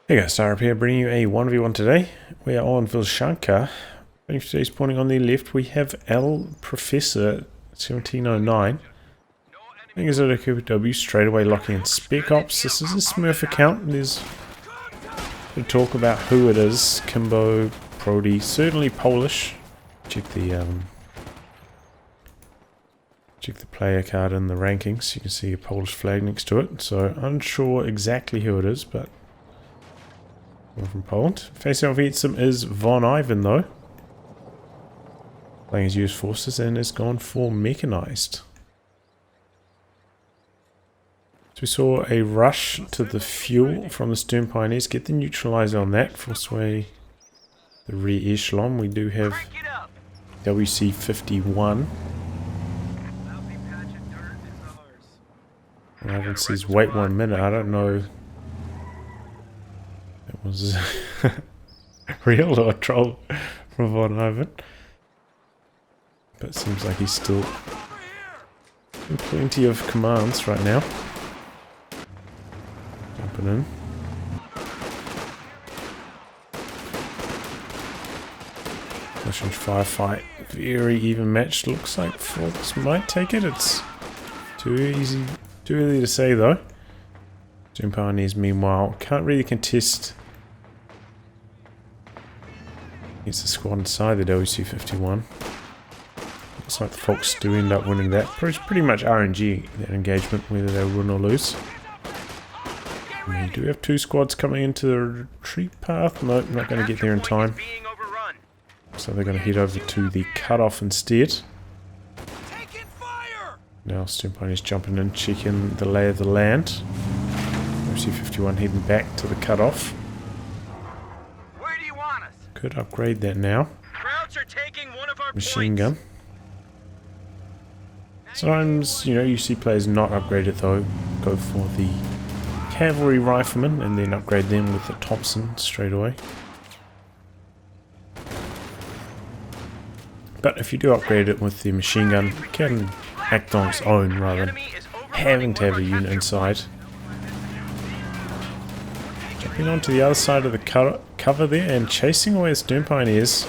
Hey guys, Star up here bringing you a 1v1 today. We are on Vilshanka. Today's pointing on the left, we have Professor 1709. I think it's at a COH2 straight away locking in Spec Ops. This is a Smurf account. There's a talk about who it is. Kimbo, Prody, certainly Polish. Check the player card in the rankings. You can see a Polish flag next to it. So unsure exactly who it is, but we're from Poland. Facing off against him is VonIvan though. Playing his US forces and has gone for mechanized. So we saw a rush to the fuel from the Stern Pioneers. Get the neutralizer on that. Force away the rear echelon. We do have WC-51. Ivan says wait 1 minute. I don't know. That was real or a troll from VonIvan. But it seems like he's still in plenty of commands right now. Jumping in. Russian firefight, very even matched. Looks like Fox might take it. It's too early to say though. Stern Pioneers meanwhile can't really contest against the squad inside the WC-51. Looks like the Fox do end up winning that. Pretty much RNG, that engagement, whether they win or lose. And we do have two squads coming into the retreat path. Nope, not going to get there in time. So they're going to head over to the cutoff instead. Now Stern Pioneers jumping in, checking the lay of the land. WC-51 heading back to the cutoff. Could upgrade that now. Machine gun. Sometimes, you see players not upgrade it though. Go for the cavalry rifleman and then upgrade them with the Thompson straight away. But if you do upgrade it with the machine gun, it can act on its own rather than having to have a unit inside. Jumping onto the other side of the cover there and chasing away the Stern Pioneers.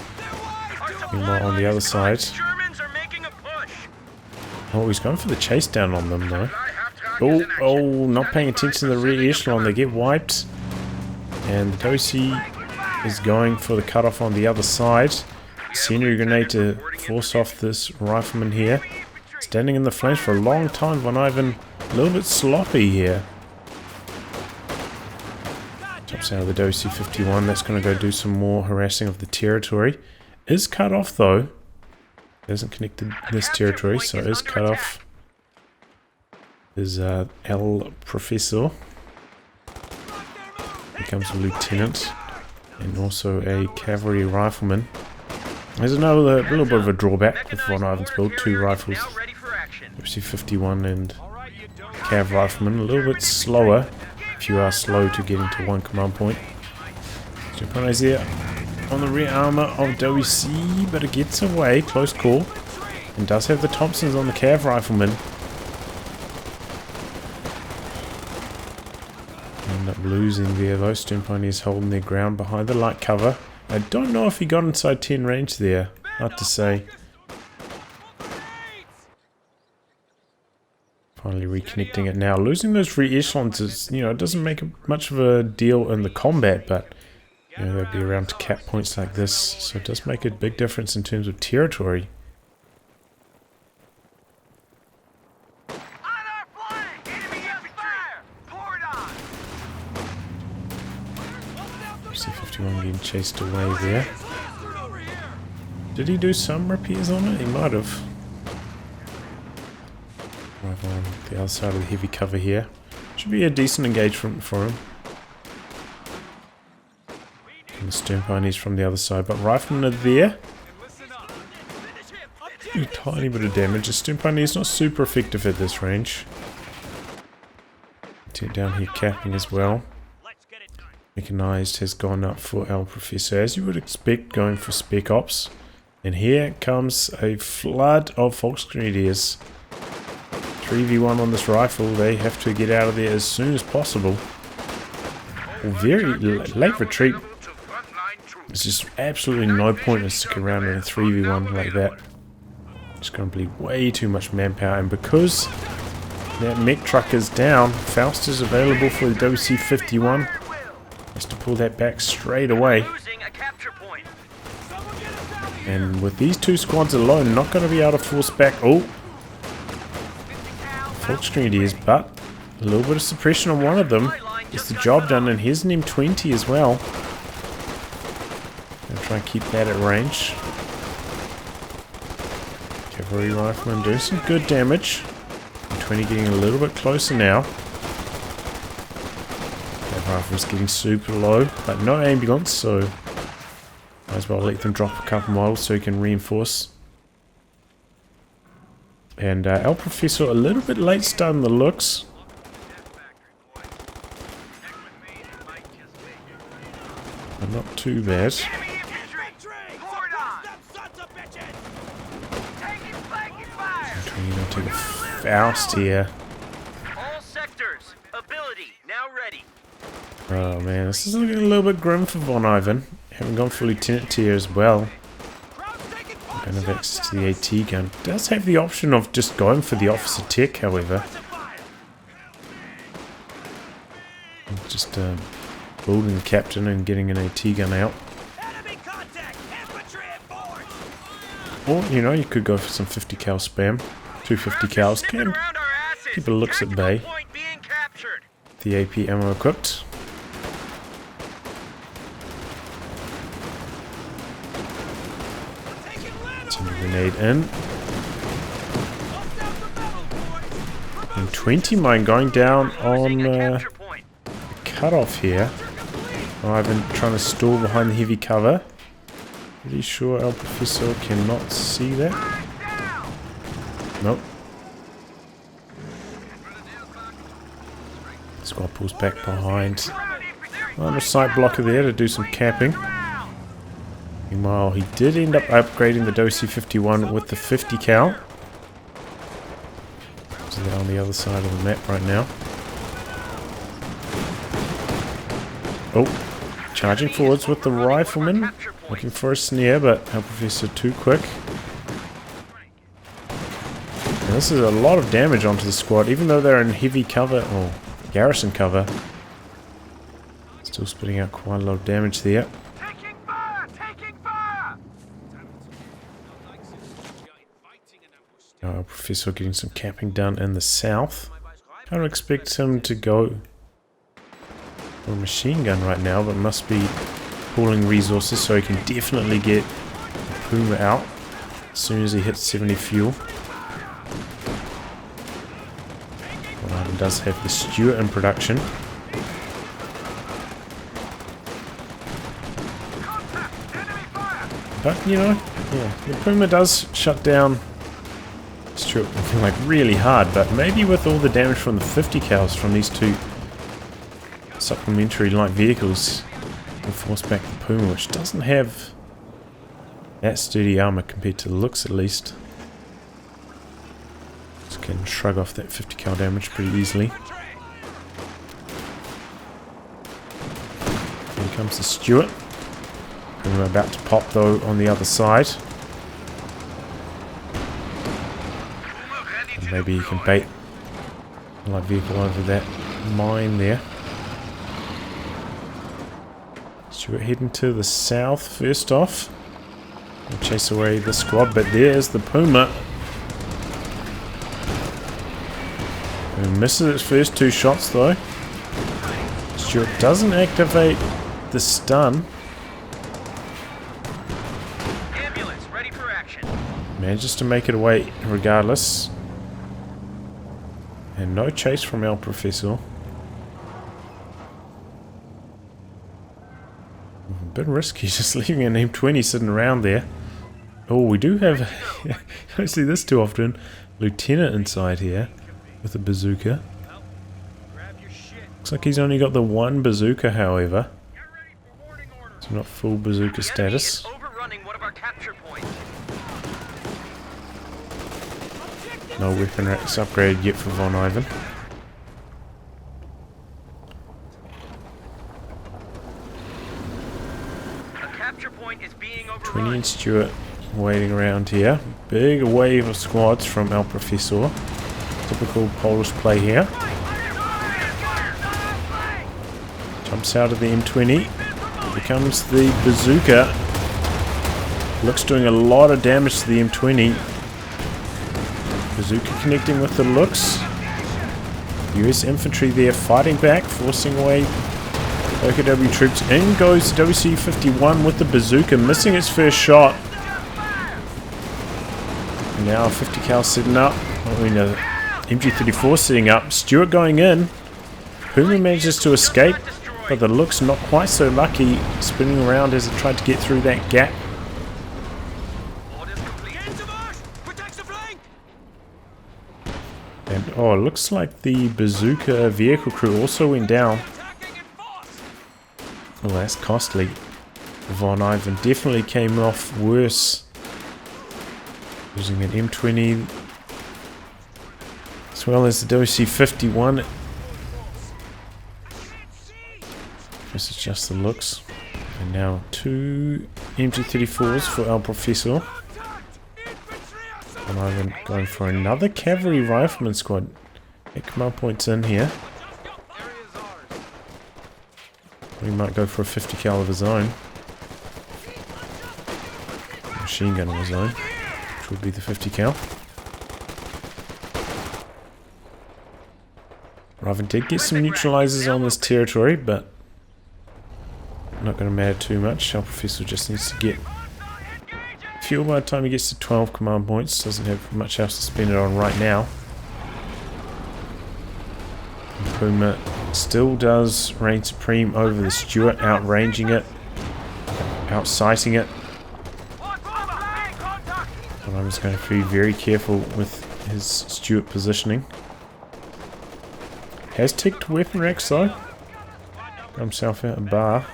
Meanwhile on the other side. Oh, he's going for the chase down on them though. Oh, not paying attention to the rear echelon. They get wiped. And the WC is going for the cutoff on the other side. Scenery grenade to force off this rifleman here. Standing in the flames for a long time. VonIvan a little bit sloppy here. Jumps out of the WC-51. That's going to go do some more harassing of the territory. Is cut off though. Hasn't connected this territory, so is cut off. Is Profesor. Becomes a lieutenant. And also a cavalry rifleman. There's another little bit of a drawback with VonIvan's build. Two rifles. WC-51 and cav rifleman. A little bit slower. If you are slow to getting to one command point. Japanese there on the rear armor of WC, but it gets away. Close call. And does have the Thompsons on the cav rifleman. End up losing there though. Stern Pioneers holding their ground behind the light cover. I don't know if he got inside 10 range there. Hard to say. Finally reconnecting it now. Losing those rear echelons is, it doesn't make much of a deal in the combat, but they'd be around to cap points like this, so it does make a big difference in terms of territory. C-51 getting chased away there. Did he do some repairs on it? He might have. Right on the other side of the heavy cover here. Should be a decent engagement for him. And the Stern Pioneers from the other side, but riflemen are there. A tiny bit of damage. The Stern Pioneers not super effective at this range. Down here capping as well. Mechanized has gone up for Professor, as you would expect, going for Spec Ops. And here comes a flood of Fox Grenadiers. 3v1 on this rifle. They have to get out of there as soon as possible. very late retreat. There's just absolutely no point in sticking around in a 3v1 like that. It's going to be way too much manpower, and because that mech truck is down, Faust is available for the WC-51. Has to pull that back straight away. And with these two squads alone, not going to be able to force back. Oh! Full screen it is, but a little bit of suppression on one of them gets the job done, and here's an M20 as well. Gonna try and keep that at range. Cavalry rifleman doing some good damage. M20 getting a little bit closer now. That rifle's getting super low, but no ambulance, so might as well let them drop a couple models so he can reinforce. And El Profesor a little bit late start in the looks. But not too bad. M20 take a Faust here. Oh man, this is looking a little bit grim for VonIvan. Haven't gone for Lieutenant tier as well. Don't have access to the AT gun. Does have the option of just going for the officer tech, however. Just building the captain and getting an AT gun out. Or, you know, you could go for some 50 cal spam. 250 cals can keep a looks at bay. The AP ammo equipped. Grenade in. And 20 mine going down on cutoff here. I've been trying to stall behind the heavy cover. Pretty sure El Profesor cannot see that. Nope. Squad pulls back behind. On a sight blocker there to do some capping. Meanwhile, he did end up upgrading the WC-51 with the 50 cal. So they're on the other side of the map right now. Oh, charging forwards with the rifleman. Looking for a snare, but El Profesor too quick. And this is a lot of damage onto the squad, even though they're in heavy cover, or garrison cover. Still spitting out quite a lot of damage there. Professor getting some capping done in the south. I don't expect him to go for a machine gun right now, but must be pooling resources so he can definitely get the Puma out as soon as he hits 70 fuel. VonIvan does have the Stuart in production. But, you know, yeah, the Puma does shut down Stuart like really hard, but maybe with all the damage from the 50 cals from these two supplementary light vehicles, we'll force back the Puma, which doesn't have that sturdy armor compared to the looks at least. Just can shrug off that 50 cal damage pretty easily. Here comes the Stuart. And we're about to pop though on the other side. And maybe you can bait the light vehicle over that mine there. Stuart heading to the south first off. We'll chase away the squad, but there's the Puma. Who misses its first two shots though. Stuart doesn't activate the stun. Manages to make it away regardless. And no chase from El Profesor. A bit risky just leaving an M20 sitting around there. Oh, we do have... I don't see this too often. Lieutenant inside here with a bazooka. Looks like he's only got the one bazooka, however. So not full bazooka status. No weapon racks upgraded yet for VonIvan. 20 and Stuart waiting around here. Big wave of squads from El Profesor. Typical Polish play here. Jumps out of the M20. Here comes the bazooka. Look's doing a lot of damage to the M20. Bazooka connecting with the Looks. US infantry there fighting back, forcing away OKW troops. In goes WC-51 with the bazooka, missing its first shot. And now 50 cal setting up. MG34 setting up. Stuart going in. Puma manages to escape, but the Looks not quite so lucky, spinning around as it tried to get through that gap. And oh, it looks like the bazooka vehicle crew also went down. Oh, that's costly. VonIvan definitely came off worse. Using an M20 as well as the WC-51. This is just the Looks. And now 2 MG-34s for El Profesor. VonIvan going for another cavalry rifleman squad. 8 command points in here. We might go for a 50 cal of his own. Machine gun of his own, which would be the 50 cal. VonIvan did get some neutralizers on this territory, but not going to matter too much. El Profesor just needs to get fuel by the time he gets to 12 command points. Doesn't have much else to spend it on right now. And Puma still does reign supreme over the Stuart, outranging it, outsighting it. But I'm just going to be very careful with his Stuart positioning. Has ticked weapon racks though. Got himself out a bar.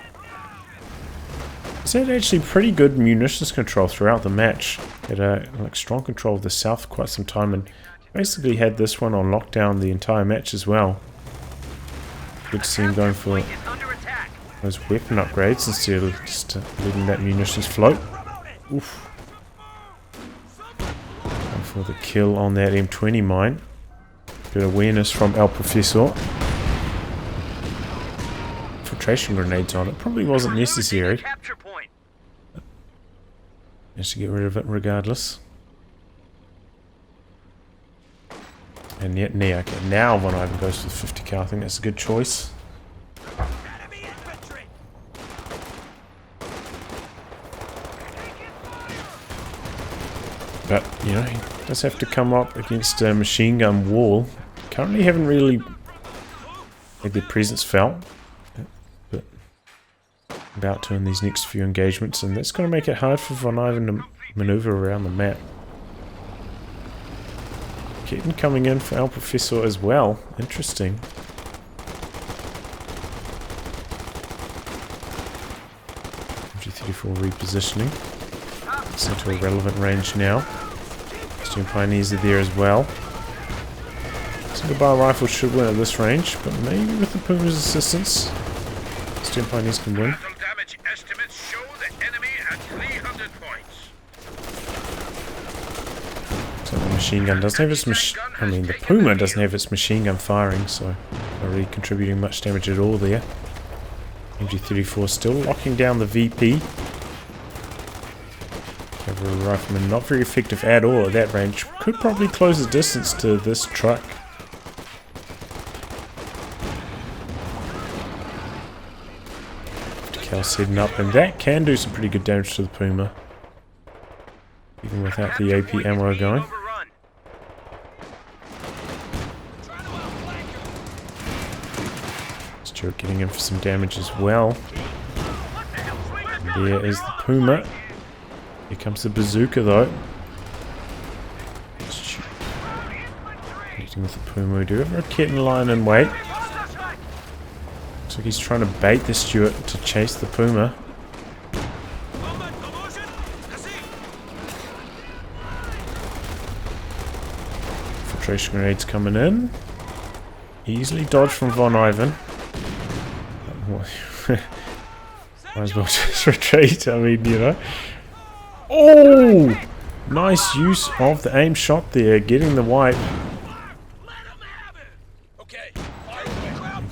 He's had actually pretty good munitions control throughout the match. Had like strong control of the south for quite some time, and basically had this one on lockdown the entire match as well. Good to see him going for those weapon upgrades instead of just letting that munitions float. Oof. Going for the kill on that M20 mine. Good awareness from El Profesor. Infiltration grenades on it. Probably wasn't necessary. Managed to get rid of it regardless. And yet, okay, now VonIvan goes for the 50 cal. I think that's a good choice. But, you know, he does have to come up against a machine gun wall. Currently haven't really had their presence felt. But about to in these next few engagements. And that's going to make it hard for VonIvan to maneuver around the map. Keaton coming in for El Profesor as well. Interesting. MG34 repositioning. It's into a relevant range now. Steam Pioneers are there as well. Single bar rifle should win at this range, but maybe with the Puma's assistance, Steam Pioneers can win. So the machine gun doesn't have its the Puma doesn't have its machine gun firing, so not really contributing much damage at all there. MG34 still locking down the VP. Cavalry rifleman not very effective at all at that range. Could probably close the distance to this truck. Cal's heading up, and that can do some pretty good damage to the Puma, even without the AP ammo going. Stuart getting in for some damage as well. And there is the Puma. Here comes the bazooka though. Connecting with the Puma. We do have a kitten line in wait. Looks like he's trying to bait the Stuart to chase the Puma. Infiltration grenades coming in. Easily dodged from VonIvan. Might as well just retreat, I mean, you know. Oh! Nice use of the aim shot there, getting the wipe.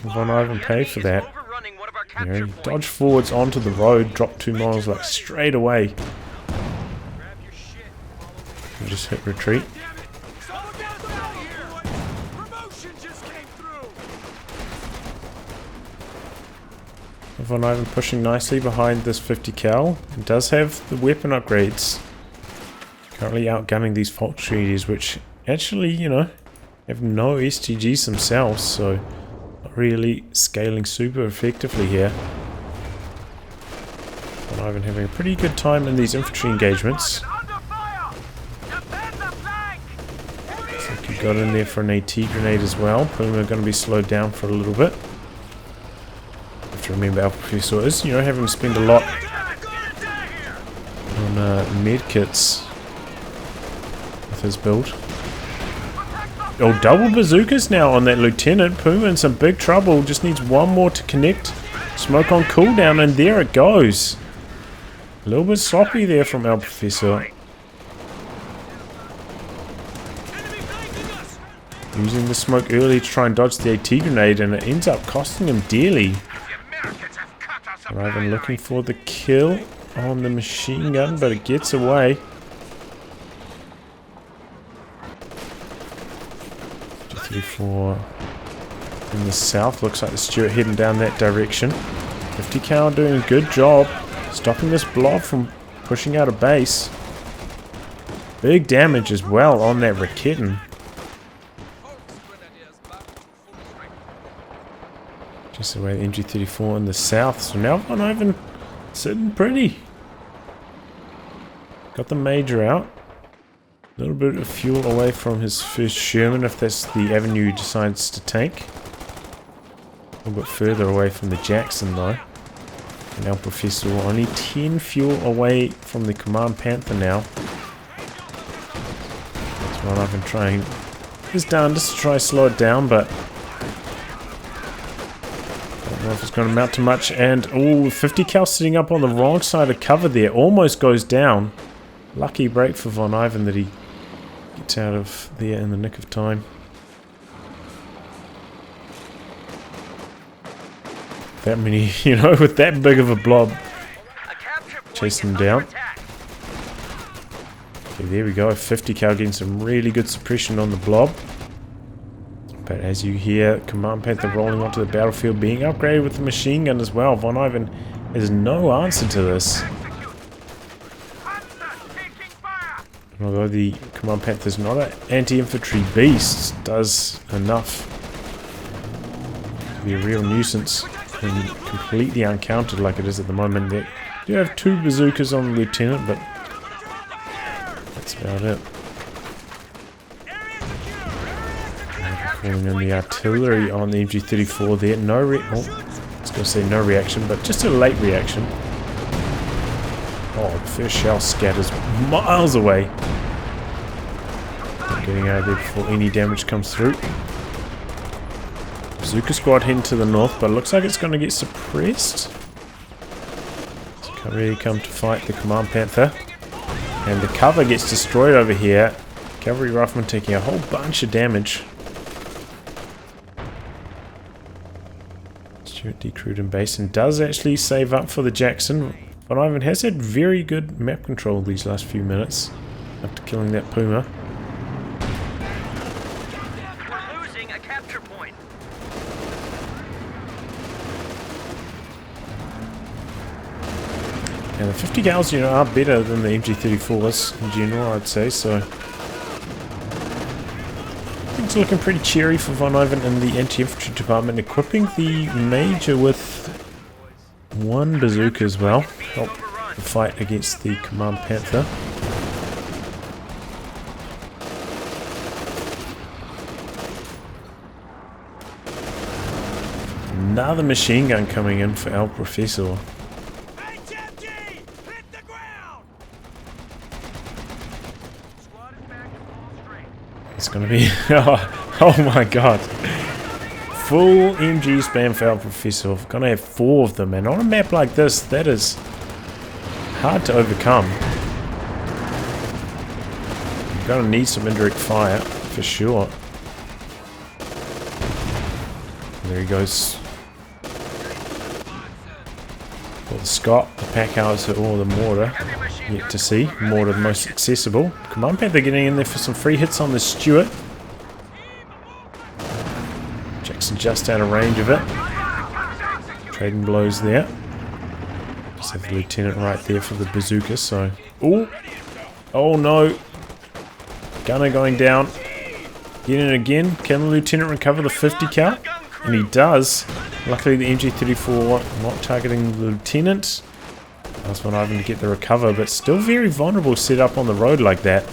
VonIvan paid for that. You know, he dodged forwards onto the road, dropped 2 miles like straight away. And just hit retreat. VonIvan pushing nicely behind this 50 cal. It does have the weapon upgrades. Currently outgunning these Fox treaties, which actually, you know, have no STGs themselves, so not really scaling super effectively here. VonIvan having a pretty good time in these infantry engagements. Looks like he got in there for an AT grenade as well. Puma going to be slowed down for a little bit. Have to remember our Professor is, you know, having to spend a lot on medkits with his build. Oh, double bazookas now on that lieutenant. Puma in some big trouble. Just needs one more to connect. Smoke on cooldown, and there it goes. A little bit sloppy there from our Professor. Using the smoke early to try and dodge the AT grenade, and it ends up costing him dearly. VonIvan looking for the kill on the machine gun, but it gets away. 34 in the south. Looks like the Stuart heading down that direction. 50 cal doing a good job stopping this blob from pushing out of base. Big damage as well on that Raketin. Just away the MG34 in the south. So now VonIvan sitting pretty. Got the Major out. A little bit of fuel away from his first Sherman, if that's the avenue he decides to take. A little bit further away from the Jackson though. And our Professor only 10 fuel away from the Command Panther now. That's what I've been trying his darndest to try to slow it down, but I don't know if it's going to amount to much. And oh, 50 cal sitting up on the wrong side of cover there, almost goes down. Lucky break for VonIvan that he gets out of there in the nick of time. That many, you know, with that big of a blob chasing him down. Okay, there we go. 50 cal getting some really good suppression on the blob. But as you hear, Command Panther rolling onto the battlefield, being upgraded with the machine gun as well. VonIvan has no answer to this. And although the Command Panther is not an anti-infantry beast, does enough to be a real nuisance and completely uncountered like it is at the moment. They do have 2 bazookas on the lieutenant, but that's about it. Calling in the artillery on the MG34 there. No I was going to say no reaction, but just a late reaction. Oh, the first shell scatters miles away. Not getting out of there before any damage comes through. Bazooka squad heading to the north, but it looks like it's going to get suppressed. So can't really come to fight the Command Panther. And the cover gets destroyed over here. Cavalry Rifleman taking a whole bunch of damage. Stuart decrewed in base and does actually save up for the Jackson. VonIvan has had very good map control these last few minutes after killing that Puma. We're losing a capture point. And the 50 gals, you know, are better than the MG34s in general, I'd say, so it's looking pretty cheery for VonIvan in the anti-infantry department, equipping the Major with 1 bazooka as well. Help the fight against the Command Panther. Another machine gun coming in for our Professor. It's gonna be oh my god, Full MG spam for our Professor. We're gonna have 4 of them, and on a map like this, that is hard to overcome. You're gonna need some indirect fire, for sure. There he goes. Well, the Scott, the pack house, or the mortar. Yet to see. Mortar the most accessible. Command Panther getting in there for some free hits on the Stewart. Jackson just out of range of it. Trading blows there. Just have the lieutenant right there for the bazooka, so... Ooh! Oh no! Gunner going down. Getting it again. Can the lieutenant recover the 50 cal? And he does. Luckily the MG34 not targeting the lieutenant. That's VonIvan to get the recover, but still very vulnerable set up on the road like that.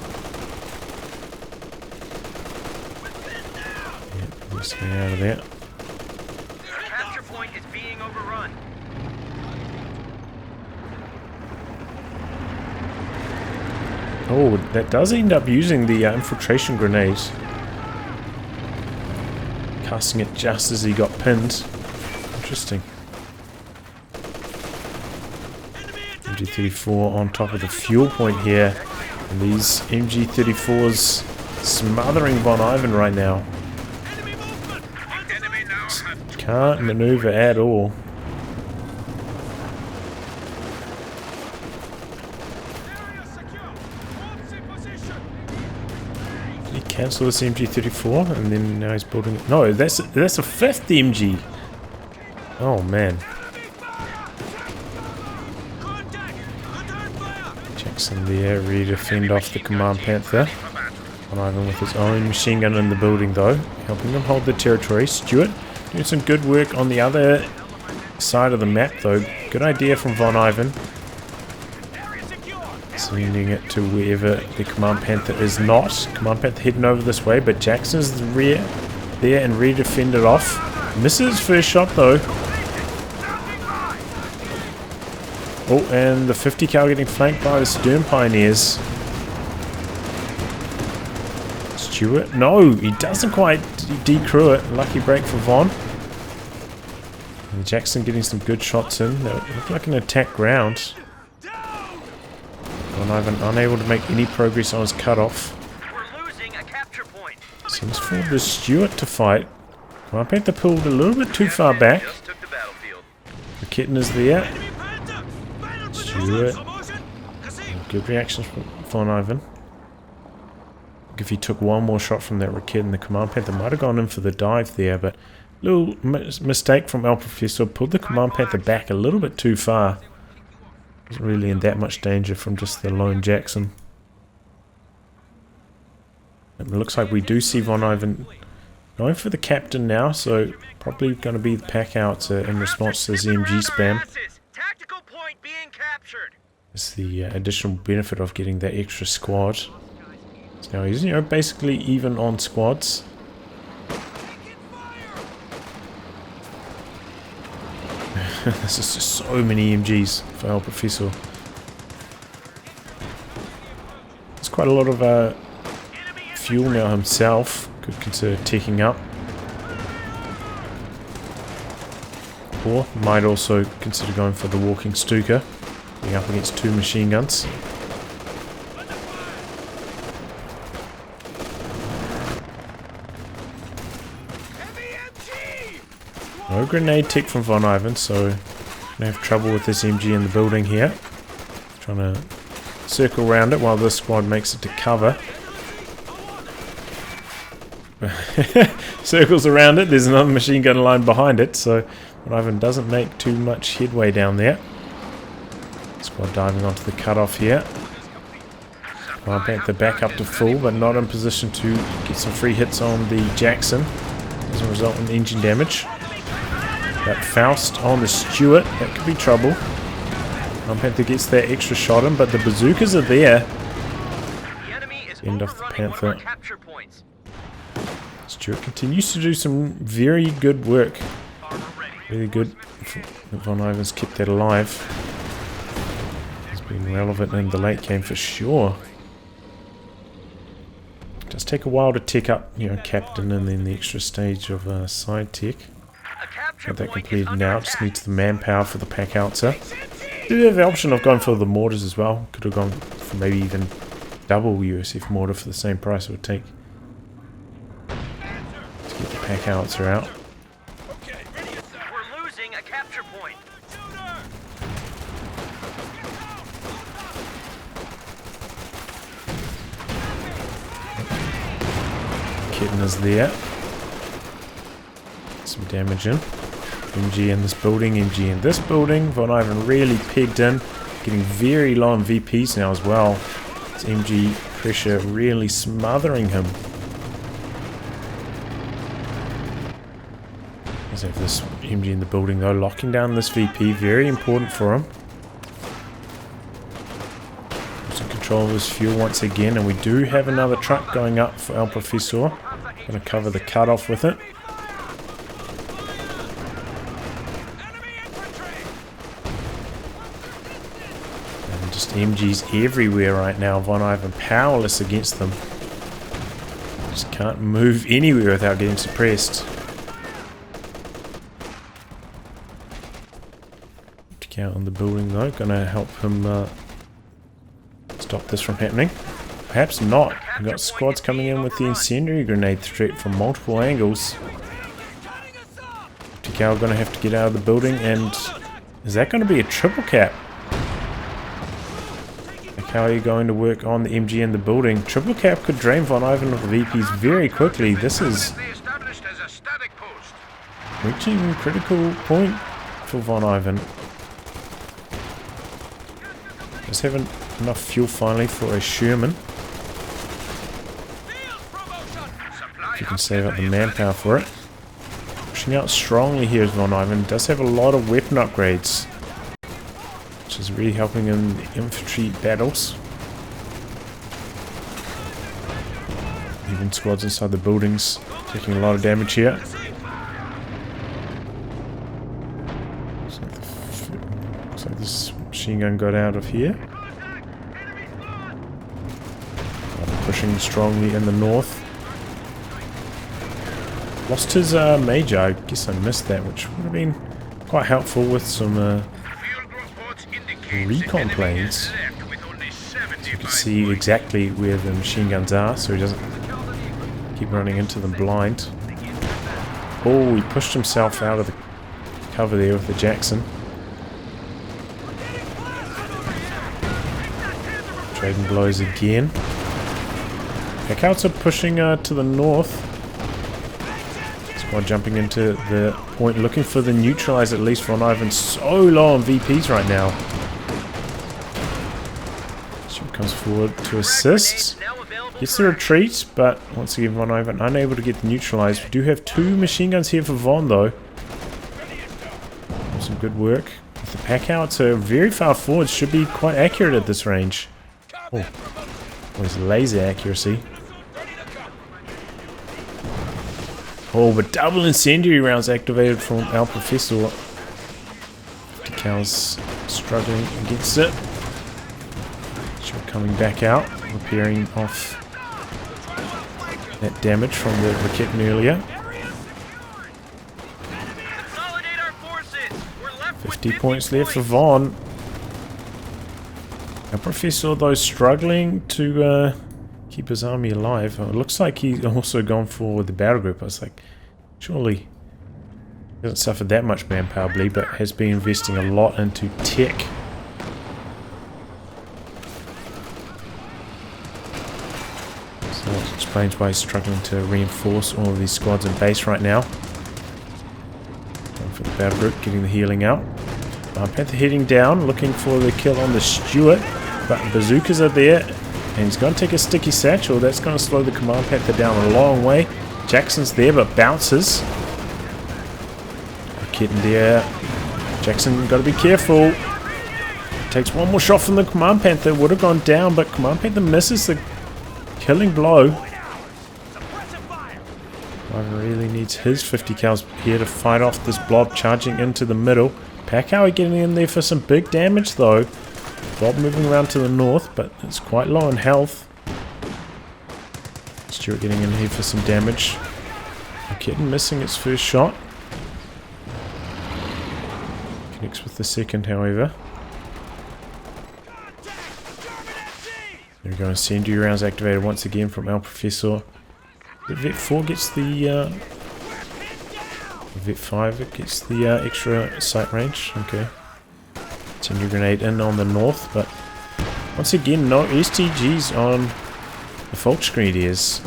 Yep, let's get out of there. The capture point is being overrun. Oh, that does end up using the infiltration grenade. Casting it just as he got pinned. Interesting. MG34 on top of the fuel point here. And these MG34s smothering VonIvan right now. Can't maneuver at all. Did he cancel this MG34 and then now he's building it? No, that's a 5th MG. Oh man. Jackson there, ready to fend off the Command Panther. VonIvan with his own machine gun in the building though, helping them hold the territory. Stewart doing some good work on the other side of the map though. Good idea from VonIvan. Sending it to wherever the Command Panther is not. Command Panther heading over this way, but Jackson's the rear there and ready to fend it off. Misses first shot though. Oh, and the 50 cal getting flanked by the Stern Pioneers. Stewart. No, he doesn't quite decrew it. Lucky break for Von. And Jackson getting some good shots in. They look like an attack ground. VonIvan unable to make any progress on his cutoff. We're losing a capture point. Seems for the Stewart to fight. Command Panther pulled a little bit too far back. Just took the battlefield. The kitten is there. Stewart. Good reactions from VonIvan. If he took one more shot from that Rakit, the Command Panther might have gone in for the dive there, but little mistake from El Profesor. Pulled the Command Panther back a little bit too far. Wasn't really in that much danger from just the lone Jackson. It looks like we do see VonIvan going for the captain now, so probably going to be the pack out in response to the ZMG spam. Tactical point being captured. It's the additional benefit of getting that extra squad. So now he's, basically even on squads. This is just so many MGs for El Profesor. There's quite a lot of fuel now himself. Could consider taking up. Or might also consider going for the walking Stuka. Being up against 2 machine guns. No grenade tick from VonIvan, so gonna have trouble with this MG in the building here. Trying to circle around it while this squad makes it to cover. Circles around it, there's another machine gun line behind it, so VonIvan doesn't make too much headway down there. Squad diving onto the cutoff here. Command Panther back up to full, but not in position to get some free hits on the Jackson. Doesn't result in engine damage. But Faust on the Stewart, that could be trouble. Command Panther gets that extra shot in, but the bazookas are there. End off the Panther. Stewart continues to do some very good work. Really good. VonIvan's kept that alive. He's been relevant in the late game for sure. does take a while to tech up, you know, captain and then the extra stage of side tech. Got that completed now. Just needs the manpower for the pack outser. Do have the option of going for the mortars as well. Could have gone for maybe even double USF mortar for the same price it would take to get the pack outser out. We're losing a capture point. Kitten is there. Some damage in. MG in this building, MG in this building. VonIvan really pegged in. Getting very low on VPs now as well. It's MG pressure really smothering him. Let's have this MG in the building though. Locking down this VP. Very important for him. Losing control of his fuel once again. And we do have another truck going up for El Profesor. Going to cover the cutoff with it. And just MGs everywhere right now. VonIvan powerless against them. Just can't move anywhere without getting suppressed. Out on the building though. Going to help him stop this from happening. Perhaps not. We've got squads coming in with the incendiary grenade threat from multiple angles. Tikal going to have to get out of the building, and is that going to be a triple cap? Like, how are you going to work on the MG in the building? Triple cap could drain VonIvan of the VPs very quickly. This is reaching critical point for VonIvan. Just having enough fuel finally for a Sherman. If you can save up the manpower for it. Pushing out strongly here is VonIvan. Does have a lot of weapon upgrades, which is really helping in the infantry battles. Even squads inside the buildings taking a lot of damage here. Looks like this machine gun got out of here. Pushing strongly in the north. Lost his major. I guess I missed that, which would have been quite helpful with some recon planes. So you can see exactly where the machine guns are, so he doesn't keep running into them blind. Oh, he pushed himself out of the cover there with the Jackson. Trading blows again. Packouts are pushing to the north. Squad jumping into the point, looking for the neutralize at least. VonIvan so low on VPs right now. She comes forward to assist. Gets the retreat, but once again VonIvan unable to get the neutralize. We do have two machine guns here for Von though. Some good work with the Packouts. So very far forward, should be quite accurate at this range. Oh, his laser accuracy. Oh, but double incendiary rounds activated from El Profesor. Decal's struggling against it. She's coming back out, repairing off that damage from the kitten earlier. 50 points left for Von. El Profesor, though, struggling to keep his army alive. It looks like he's also gone for the battle group. I was like, surely he hasn't suffered that much manpower bleed, but has been investing a lot into tech. So that explains why he's struggling to reinforce all of these squads in base right now. Going for the battle group, getting the healing out. Panther heading down, looking for the kill on the Stewart, but bazookas are there. And he's going to take a sticky satchel. That's going to slow the Command Panther down a long way. Jackson's there, but bounces. Kitten there. Jackson, got to be careful. Takes one more shot from the Command Panther. Would have gone down, but Command Panther misses the killing blow. Ivan really needs his 50 cals here to fight off this blob charging into the middle. Packow getting in there for some big damage, though. Bob moving around to the north, but it's quite low in health. This Stuart getting in here for some damage. Kitten missing its first shot. Connects with the second, however. There we go, incendiary rounds activated once again from our Professor. The Vet 4 gets the Vet 5, it gets the extra sight range. Okay. Incendiary grenade in on the north, but once again, no STGs on the Volksgrenadiers.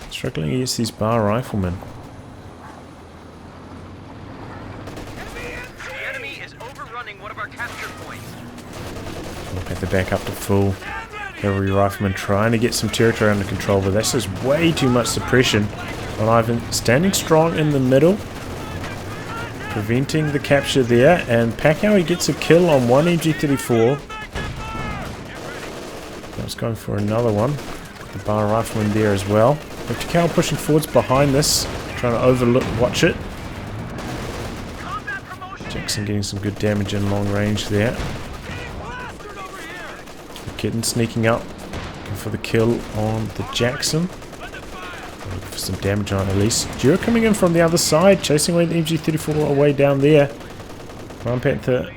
Struggling against these bar riflemen. The enemy is overrunning one of our capture points. We'll get the back up to full. Cavalry riflemen trying to get some territory under control, but that's just way too much suppression. VonIvan standing strong in the middle, preventing the capture there, and Packow, he gets a kill on one MG34. I was going for another one. The bar rifleman there as well. Packow pushing forwards behind this, trying to watch it. Jackson getting some good damage in long range there. Kitten sneaking up, looking for the kill on the Jackson. Looking for some damage on it at least. Stuart coming in from the other side, chasing away the MG34 away down there. Command Panther.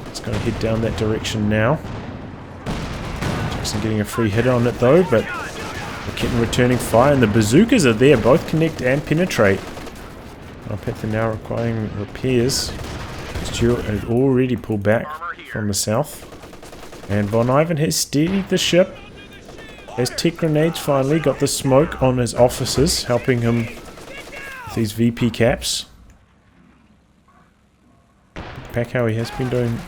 It's going to head down that direction now. Jackson getting a free hit on it though, but the Kitten returning fire, and the bazookas are there, both connect and penetrate. Command Panther now requiring repairs. Stuart had already pulled back from the south. And VonIvan has steadied the ship. Has tech grenades finally, got the smoke on his officers, helping him with these VP caps. Packow, he has been doing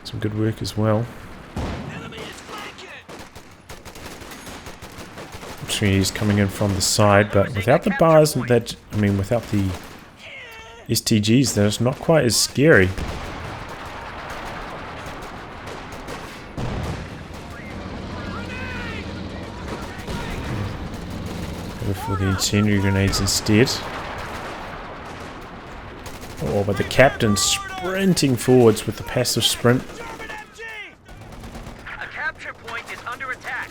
some good work as well. Actually, he's coming in from the side, but without the bars, without the STGs, they're just not quite as scary. For the incendiary grenades instead. Oh, but the captain sprinting forwards with the passive sprint. A capture point is under attack.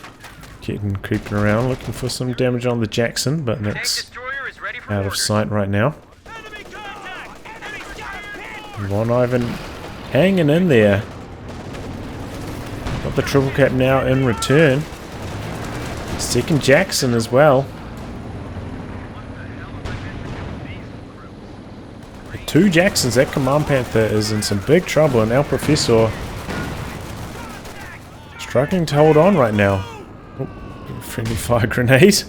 Getting creeping around, looking for some damage on the Jackson, but that's out of sight right now. VonIvan hanging in there. Got the triple cap now in return. Second Jackson as well. Two Jacksons, that Command Panther is in some big trouble, and our Professor struggling to hold on right now. Oh, friendly fire grenade.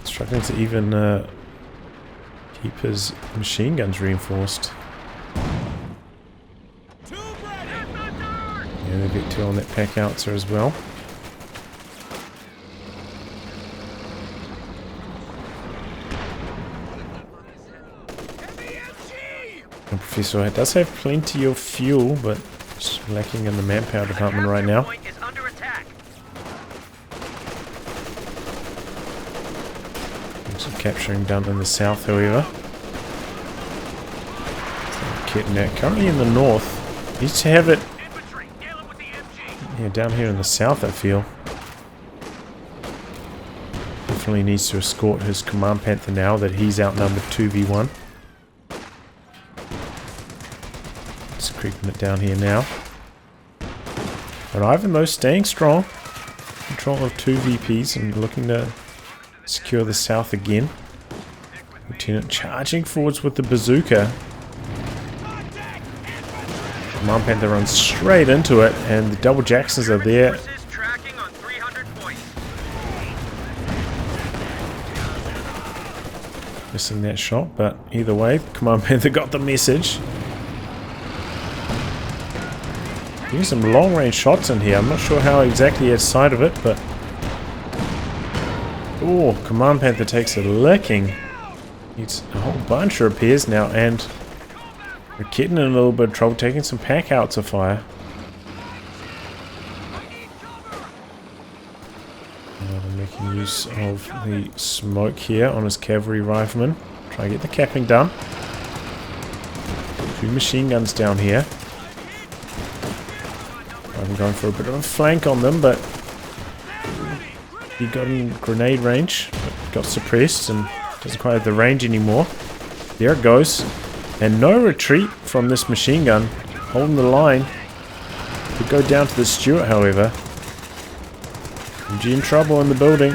Struggling to even keep his machine guns reinforced. Yeah, they get two on that pack outser as well. The Professor does have plenty of fuel, but it's lacking in the manpower department right now. Some capturing done in the south, however. Kitten currently in the north. Needs to have it. Yeah, down here in the south, I feel. Definitely needs to escort his Command Panther now that he's outnumbered 2v1. Creeping it down here now. VonIvan though staying strong. Control of 2 VPs and looking to secure the south again. Lieutenant charging forwards with the bazooka. Command Panther runs straight into it, and the double Jacksons are there. Missing that shot, but either way, Command Panther got the message. Getting some long range shots in here. I'm not sure how exactly he had sight of it, but... Oh, Command Panther takes a licking. Needs a whole bunch of repairs now, and we're getting in a little bit of trouble, taking some pack outs of fire. Making use of the smoke here on his cavalry rifleman. Try to get the capping done. 2 machine guns down here. I'm going for a bit of a flank on them, but he got in grenade range, but got suppressed and doesn't quite have the range anymore. There it goes. And no retreat from this machine gun. Holding the line. Could go down to the Stewart, however. MG in trouble in the building.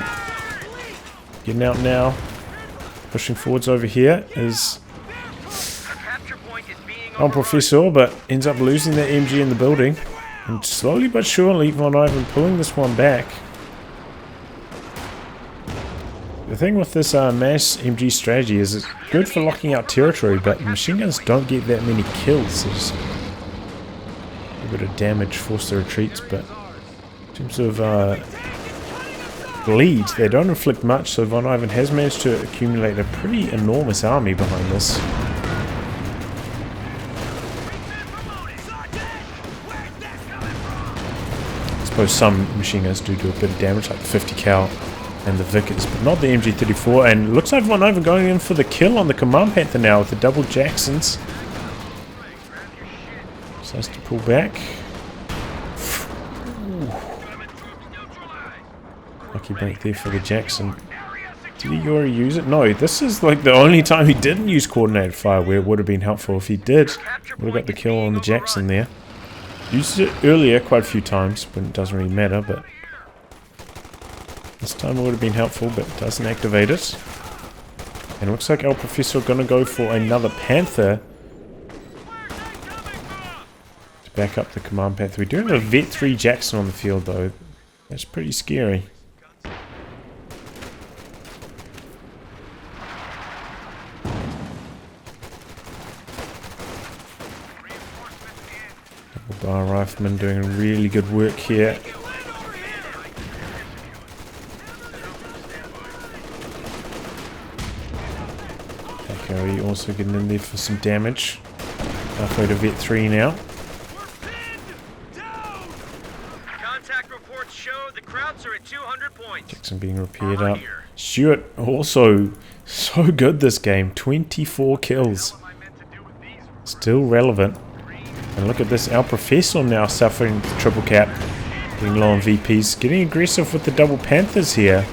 Getting out now. Pushing forwards over here is Professor, but ends up losing that MG in the building. And slowly but surely, VonIvan pulling this one back. The thing with this mass MG strategy is it's good for locking out territory, but machine guns don't get that many kills. There's a bit of damage, force the retreats, but in terms of bleed, they don't inflict much, so VonIvan has managed to accumulate a pretty enormous army behind this. I suppose some machine guns do a bit of damage, like the 50 cal and the Vickers, but not the MG34, and looks like VonIvan going in for the kill on the Command Panther now with the double Jacksons. Decides to pull back. Lucky break there for the Jackson. Did he already use it? No, this is like the only time he didn't use coordinated fire, where it would have been helpful. If he did, would have got the kill on the Jackson there. Used it earlier quite a few times, but it doesn't really matter, but this time it would have been helpful, but it doesn't activate it. And it looks like Profesor going to go for another Panther to back up the Command Panther. We do have a Vet 3 Jackson on the field, though. That's pretty scary. Double bar rifleman doing really good work here. He also getting in there for some damage. Halfway to Vet 3 now. Contact reports show the Krauts are at 200 points. Jackson being repaired up. Stewart also so good this game. 24 kills. Still relevant. And look at this. Profesor now suffering the triple cap. Getting low on VPs. Getting aggressive with the double Panthers here.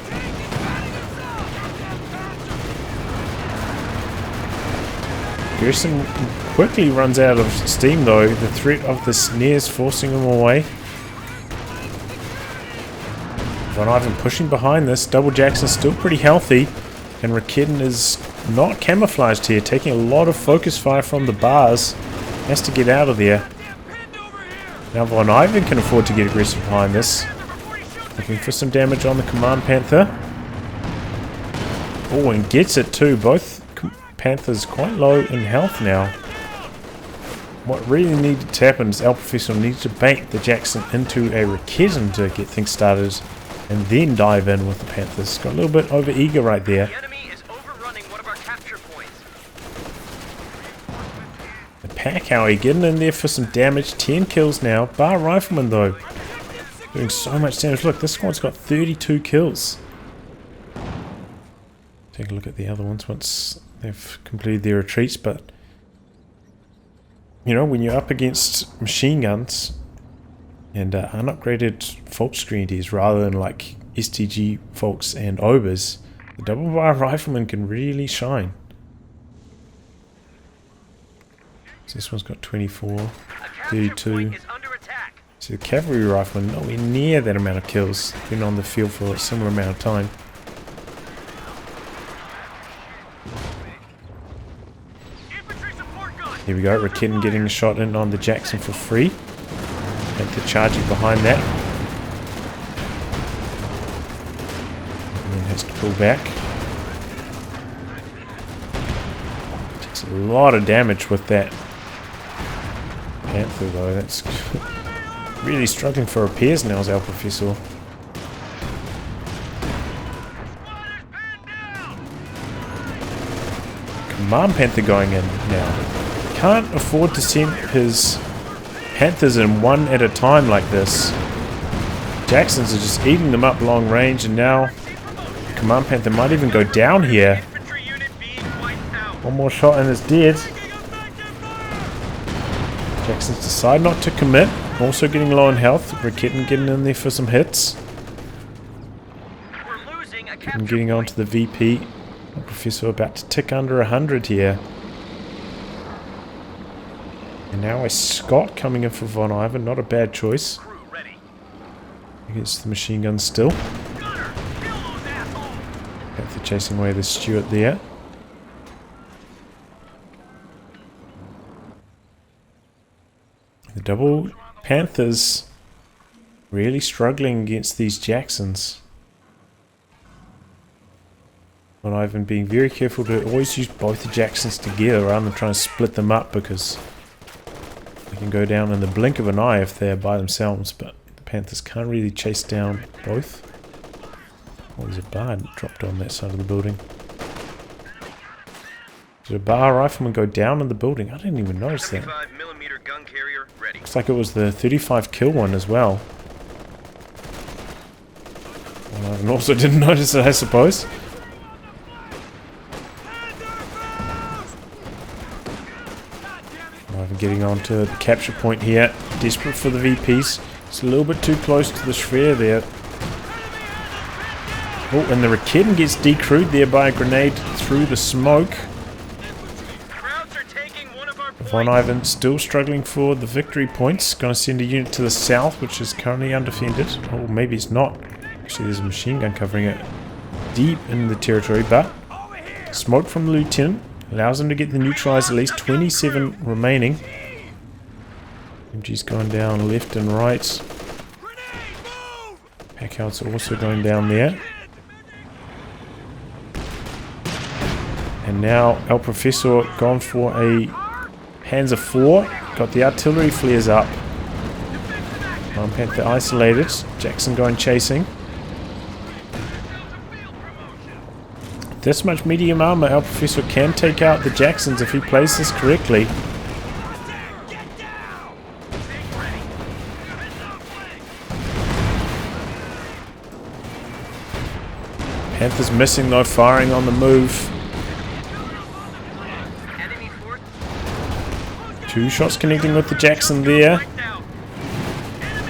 Gerson quickly runs out of steam though. The threat of the snares forcing him away. VonIvan pushing behind this. Double Jackson still pretty healthy. And Rakeden is not camouflaged here. Taking a lot of focus fire from the bars. Has to get out of there. Now VonIvan can afford to get aggressive behind this. Looking for some damage on the Command Panther. Oh, and gets it too. Both Panthers quite low in health now. What really needed to happen is Profesor needed to bait the Jackson into a Rakeden to get things started, and then dive in with the Panthers. Got a little bit over eager right there. The enemy is overrunning one of our capture points. The Pack Howie getting in there for some damage. 10 kills now. Bar Rifleman though, doing so much damage. Look, this squad's got 32 kills. Take a look at the other ones once they've completed their retreats, but you know, when you're up against machine guns and unupgraded Volks grenadiers rather than like STG Volks and Obers, the double bar rifleman can really shine. So this one's got 24, 32. So the cavalry rifleman nowhere near that amount of kills. Been on the field for a similar amount of time. Here we go, Rakeden getting a shot in on the Jackson for free. Panther charging behind that. And then has to pull back. Takes a lot of damage with that Panther though. That's really struggling for repairs now as Profesor. Command Panther going in now. Can't afford to send his Panthers in one at a time like this. Jacksons are just eating them up long range, and now Command Panther might even go down here. One more shot and it's dead. Jacksons decide not to commit. also getting low on health. Raketen getting in there for some hits. We're losing a And capture getting point. onto the VP. Professor about to tick under 100 here. And now a Scott coming in for VonIvan. Not a bad choice. Crew ready. Against the machine gun still. Gunner, kill those assholes. Panther chasing away the Stewart there. The double Panthers really struggling against these Jacksons. VonIvan being very careful to always use both the Jacksons together rather than trying to split them up, because they can go down in the blink of an eye if they're by themselves, but the Panthers can't really chase down both. Oh, there's a bar dropped on that side of the building. Did a bar rifleman go down in the building? I didn't even notice that. 75mm gun carrier ready. Looks like it was the 35 kill one as well. VonIvan also didn't notice it, I suppose. VonIvan getting onto the capture point here. Desperate for the VPs. It's a little bit too close to the Schwer there. Oh, and the Raketen gets decrewed there by a grenade through the smoke. Crowds are taking one of our points. VonIvan still struggling for the victory points. Going to send a unit to the south, which is currently undefended. Oh, maybe it's not. Actually, there's a machine gun covering it deep in the territory, but smoke from the lieutenant allows them to get the neutralized, at least 27 remaining. MG's going down left and right. Packouts are also going down there. And now El Profesor gone for a Panzer IV. Got the artillery flares up. Panther isolated. Jackson going chasing. This much medium armor, El Profesor can take out the Jacksons if he plays this correctly. Panther's missing though, firing on the move. Enemy force. Two shots connecting with the Jackson there.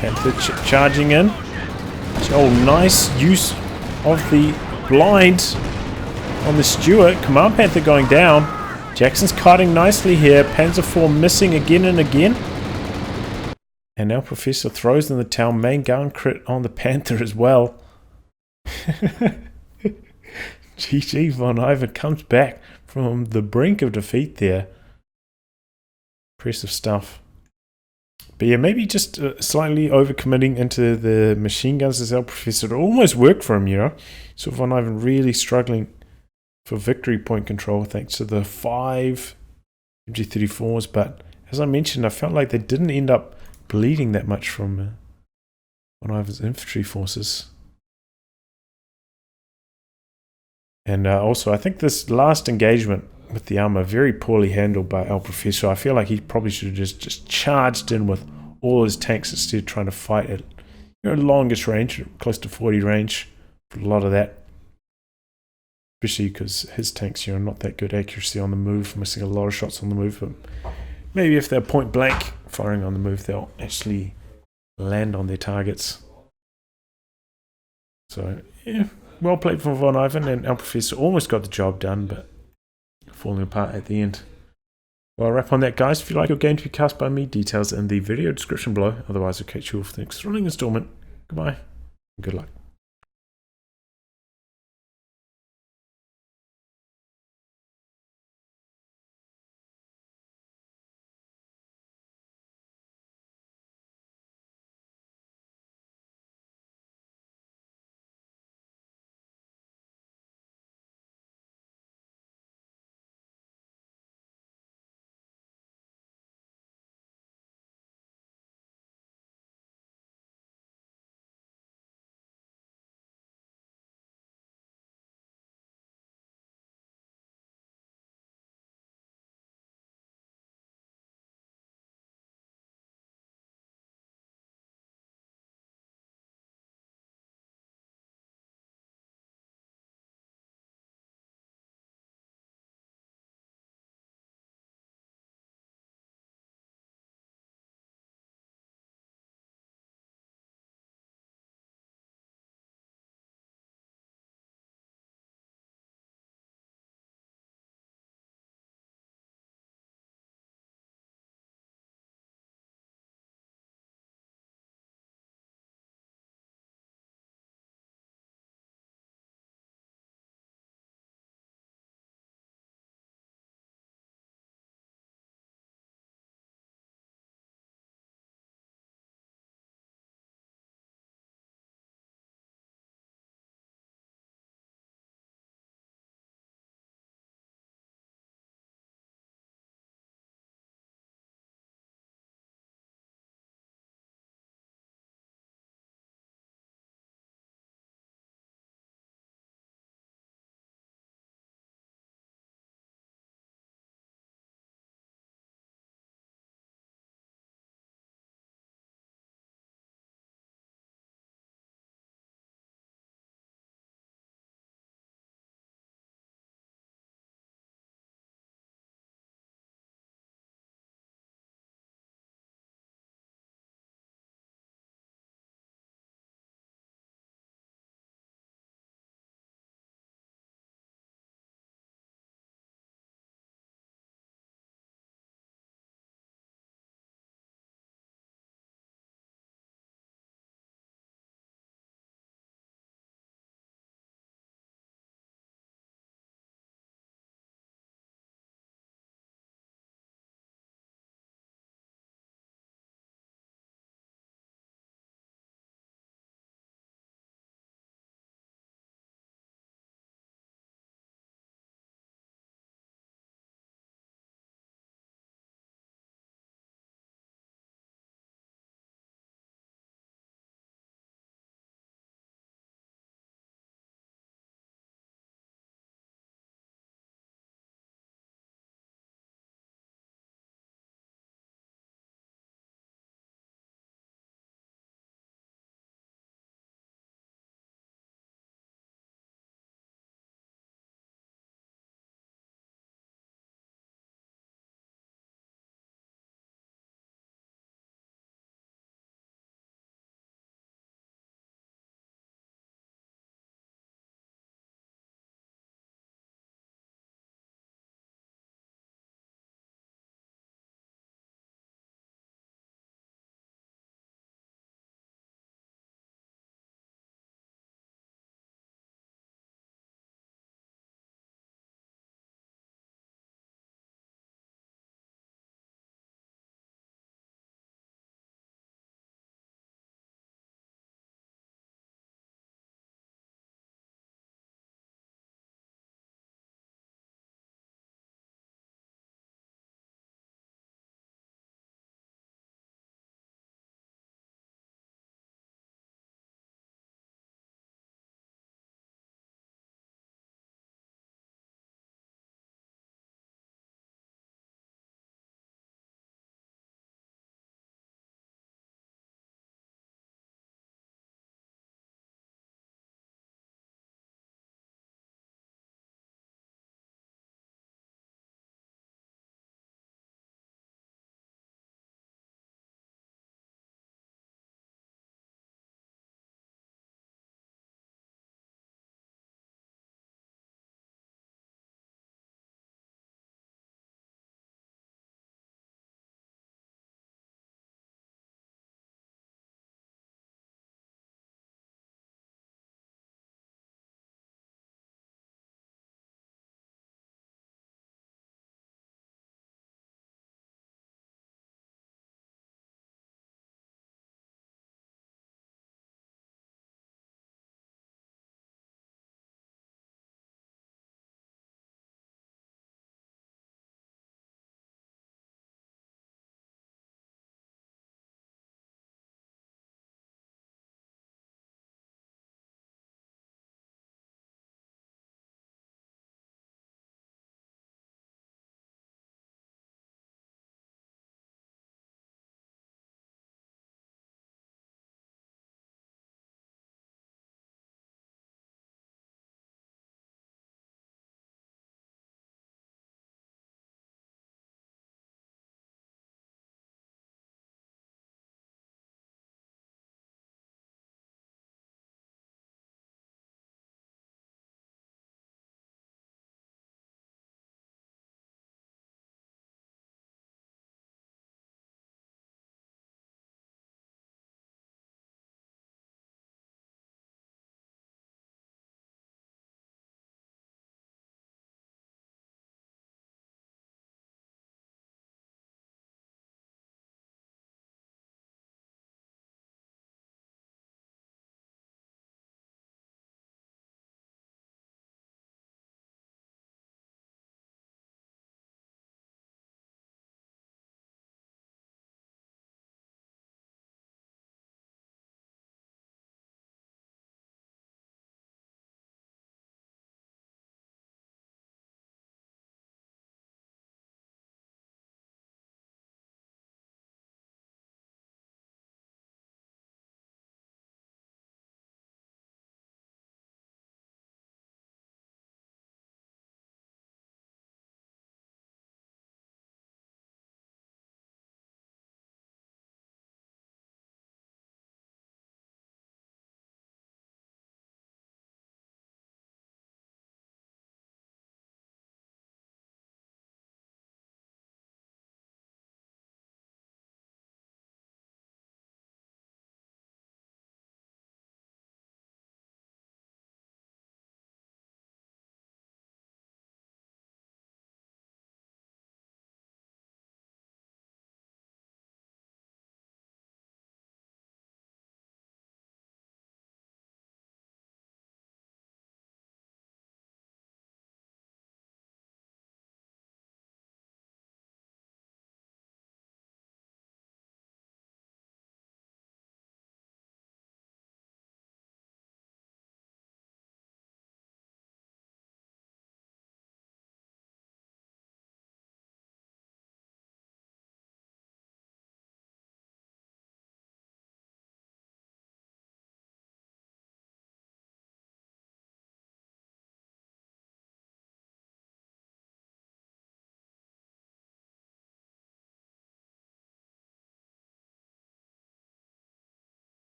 Panther charging in. Oh, nice use of the blind on the Stewart. Command Panther going down. Jackson's cutting nicely here. Panzer IV missing again and again. And now Professor throws in the towel. Main gun crit on the Panther as well. GG, VonIvan comes back from the brink of defeat there. Impressive stuff. But yeah, maybe just slightly overcommitting into the machine guns as El Professor. It almost worked for him, you know. So VonIvan really struggling for victory point control thanks to the 5 MG34s. But as I mentioned, I felt like they didn't end up bleeding that much from VonIvan's infantry forces. And also, I think this last engagement with the armor, very poorly handled by El Profesor. I feel like he probably should have just charged in with all his tanks instead of trying to fight at longest range, close to 40 range for a lot of that. Especially because his tanks, not that good accuracy on the move, missing a lot of shots on the move. But maybe if they're point blank firing on the move, they'll actually land on their targets. So, yeah, well played from VonIvan, and El Profesor almost got the job done, but falling apart at the end. Well, I'll wrap on that, guys. If you like your game to be cast by me, details in the video description below. Otherwise, I'll catch you all for the next running installment. Goodbye, and good luck.